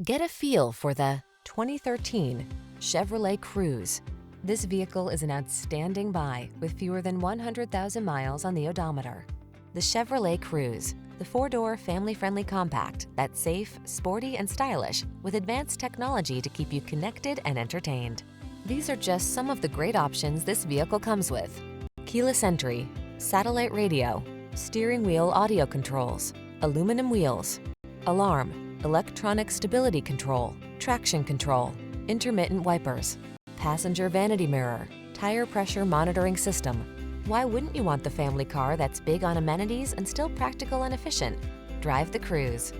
Get a feel for the 2013 Chevrolet Cruze. This vehicle is an outstanding buy with fewer than 100,000 miles on the odometer. The Chevrolet Cruze, the four-door family-friendly compact that's safe, sporty, and stylish with advanced technology to keep you connected and entertained. These are just some of the great options this vehicle comes with: keyless entry, satellite radio, steering wheel audio controls, aluminum wheels, alarm, electronic stability control, traction control, intermittent wipers, passenger vanity mirror, tire pressure monitoring system. Why wouldn't you want the family car that's big on amenities and still practical and efficient? Drive the Cruze.